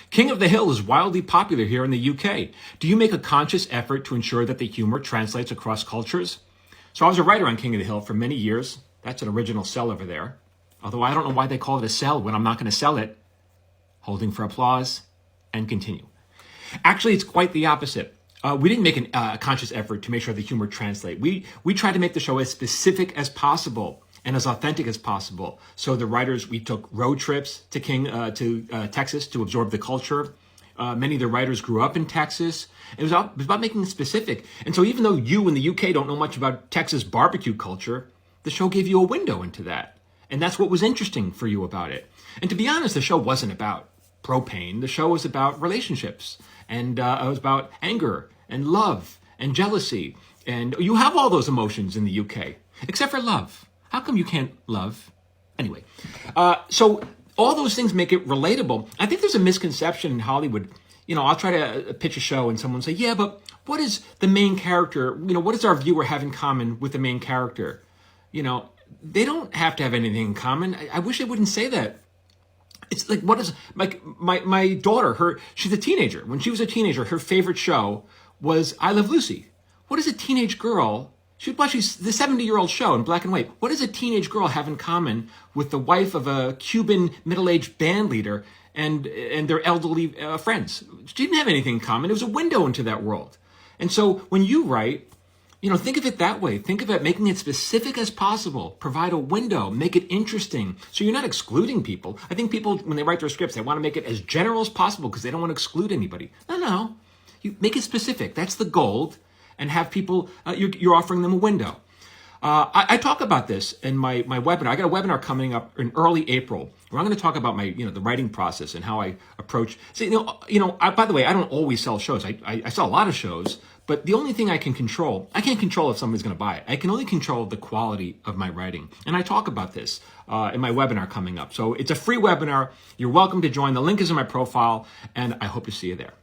King of the Hill is wildly popular here in the UK. Do you make a conscious effort to ensure that the humor translates across cultures? So I was a writer on King of the Hill for many years. That's an original cell over there. Although I don't know why they call it a cell when I'm not going to sell it. Holding for applause and continue. Actually, it's quite the opposite. We didn't make a conscious effort to make sure the humor translate. We tried to make the show as specific as possible and as authentic as possible. So the writers, we took road trips to Texas to absorb the culture. Many of the writers grew up in Texas. It was about making it specific. And so even though you in the UK don't know much about Texas barbecue culture, the show gave you a window into that. And that's what was interesting for you about it. And to be honest, the show wasn't about propane. The show was about relationships. And it was about anger and love and jealousy. And you have all those emotions in the UK, except for love. How come you can't love? Anyway, so all those things make it relatable. I think there's a misconception in Hollywood. You know, I'll try to pitch a show and someone will say, yeah, but what is the main character? You know, what does our viewer have in common with the main character? You know, they don't have to have anything in common. I wish they wouldn't say that. It's like, what is, like, my daughter, she's a teenager. When she was a teenager, her favorite show was I Love Lucy. What does a teenage girl, she's the 70-year-old show in black and white. What does a teenage girl have in common with the wife of a Cuban middle-aged band leader and their elderly friends? She didn't have anything in common. It was a window into that world. And so when you write, you know, think of it that way. Think of it making it specific as possible. Provide a window. Make it interesting. So you're not excluding people. I think people, when they write their scripts, they want to make it as general as possible because they don't want to exclude anybody. No. You make it specific. That's the gold. And have people, you're offering them a window. I talk about this in my webinar. I got a webinar coming up in early April where I'm going to talk about the writing process and how I approach. See, by the way, I don't always sell shows. I sell a lot of shows, but the only thing I can't control if somebody's going to buy it. I can only control the quality of my writing. And I talk about this in my webinar coming up. So it's a free webinar. You're welcome to join. The link is in my profile, and I hope to see you there.